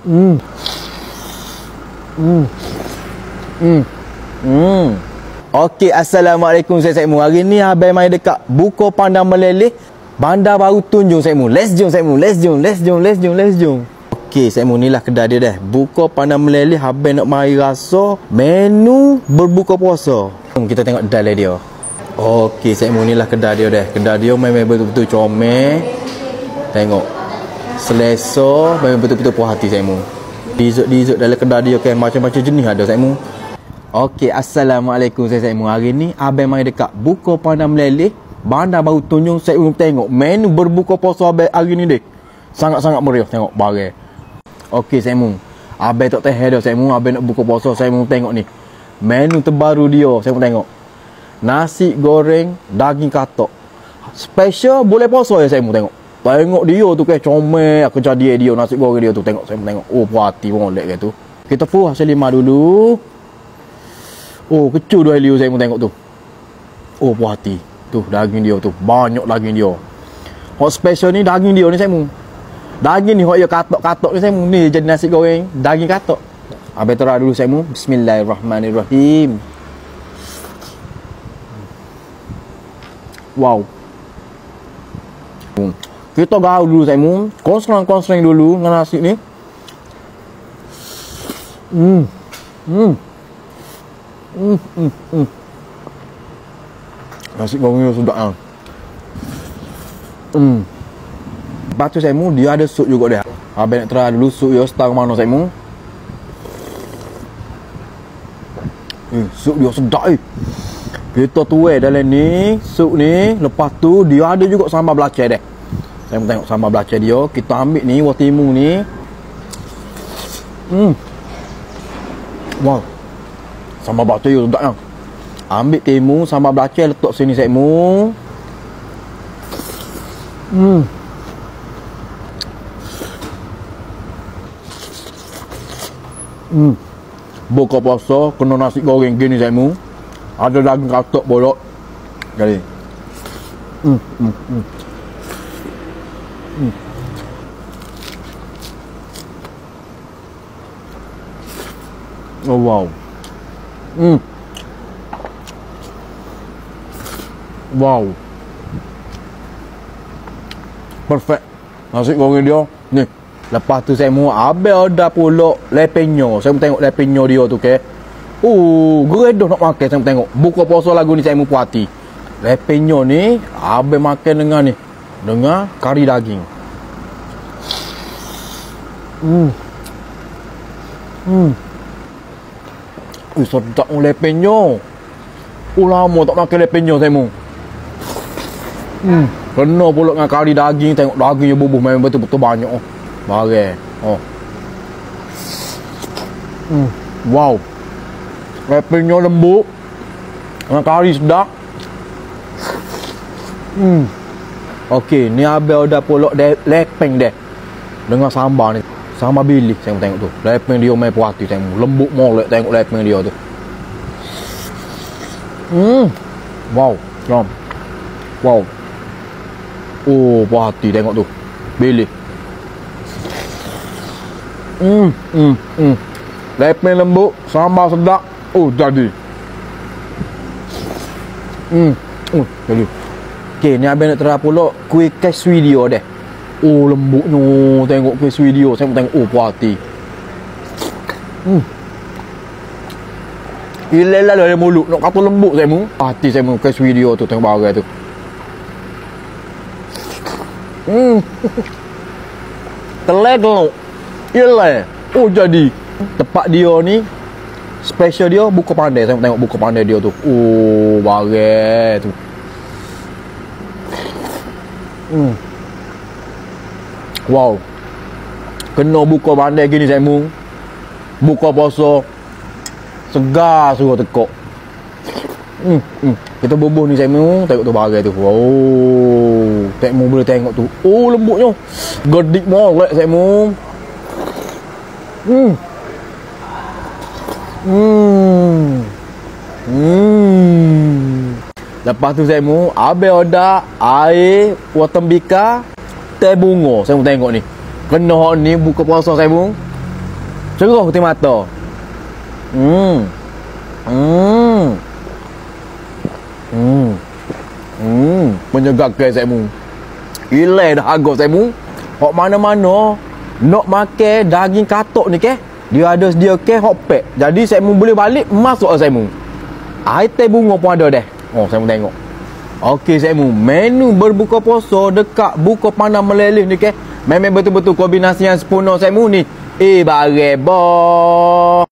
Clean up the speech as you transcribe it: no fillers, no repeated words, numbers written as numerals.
Hmm. Hmm. Hmm. Hmm. Okey, assalamualaikum saya Mu. Hari ni abang mai dekat Buko Pandang Meleleh, Bandar Baru Tunjung saya Mu. Let's jom. Okey, saya Mu, inilah kedai dia dah. Buko Pandang Meleleh, abang nak mari rasa menu berbuka puasa. Kita tengok dalam dia. Okey, saya Mu, inilah kedai dia dah. Kedai dia memang betul-betul comel. Tengok. Selesa, memang betul-betul puas hati saya Mu. Dessert dalam kedai dia kan macam-macam jenis ada saya Mu. Okey, assalamualaikum saya Mu. Hari ni abang mai dekat Buko Pandang Meleleh, Bandar Baru Tunjung. Saya tengok menu berbuka puasa abang hari ni dek. Sangat-sangat meriah tengok barang. Okey saya Mu. Abang tak tahu dah saya Mu, abang nak buka puasa saya Mu tengok ni. Menu terbaru dia saya Mu tengok. Nasi goreng daging katak. Special boleh puasa ya saya Mu tengok. Tengok dia tu kan comel aku jadi dia nasi goreng dia tu tengok saya Mu tengok. Oh puas hati molek ke tu. Kita full hasil 5 dulu. Oh, kecil dua liu saya Mu tengok tu. Oh, puas hati. Tu daging dia tu. Banyak daging dia. Hot special ni daging dia ni saya Mu. Daging ni hot ya katak-katak ni saya Mu. Ni jadi nasi goreng daging katak. Abang terah dulu saya Mu. Bismillahirrahmanirrahim. Wow. Kita gaul dulu saya Mu. Konsrang dulu dengan nasi ni. Nasi goreng dia sedap kan. Lepas tu saya Mu, dia ada sup juga dia. Abang nak try dulu sup dia style mana saya Mu. Sup dia sedap Kita tuai dalam ni sup ni. Lepas tu dia ada juga sambal belacan dia. Saya Mu tengok sambal belacan dia. Kita ambil ni watimu ni. Wow. Sambal belacan dia sedap kan. Ambil timu sambal belacan letak sini saya Mu. Buka puasa kena nasi goreng gini saya Mu. Ada daging katak bolok. Jadi. Oh wow. Wow. Perfect. Nasi goreng dia. Ni. Lepas tu saya Mu abang ada pula lepenya. Saya Mu tengok lepenya dia tu ke. Geredoh nak makan saya Mu tengok. Buka puasa lagu ni saya Mu puas hati. Lepenya ni abang makan dengan ni. Dengan kari daging. Sedap lepenya. Lama tak makan lepenya saya Mu. Kena pula dengan kari daging. Tengok dagingnya bubuh memang betul-betul banyak. Barang. Wow. Lepenya lembut. Dengan kari sedap. Okey, ni abang dah pula lepeng dia. Dengan sambal ni. Sambal bilis saya tengok tu. Lepeng dia main puas hati saya Mu. Lembut molek tengok lepeng dia tu. Wow. Jom. Wow. Oh, puas hati tengok tu. Bilis. Lepeng lembut, sambal sedap. Oh, jadi. Jadi. Okey, ni abang nak try pula kuih kasui dia dah. Oh, lembutnya. Tengok kasui dia. Saya tengok. Oh, puas hati. Ilelah dalam mulut. Nak kata lembut saya Mu. Hati saya Mu kasui dia tu. Tengok barang tu. Teledok. Iyalah. Oh, jadi. Tempat dia ni special dia Buko Pandai. Saya tengok Buko Pandai dia tu. Oh, barang tu. Wow. Kena Buko Pandai gini saya Mu. Buka puasa segar suruh tekok. Kita bubuh ni saya Mu. Tengok tu barang tu. Oh, tak Mu boleh tengok tu. Oh, lembutnya. Gedik molek saya Mu. Lepas tu saya Mu abang order air Watembika teh bunga. Saya Mu tengok ni. Kena ni buka puasa saya Mu. Cerah putih mata. Menyegarkan saya mu. Ilai dah harga saya mu. Hok mana-mana nak makan daging katok ni ke, dia ada sedia ke hot pack. Jadi saya mu boleh balik masuk saya mu. Aitai bunga pun ada dah. Oh, saya mu tengok. Okey saya mu, menu berbuka puasa dekat buka pandang meleleh ni ke, memang betul-betul kombinasi yang sempurna saya mu ni. Barang boh.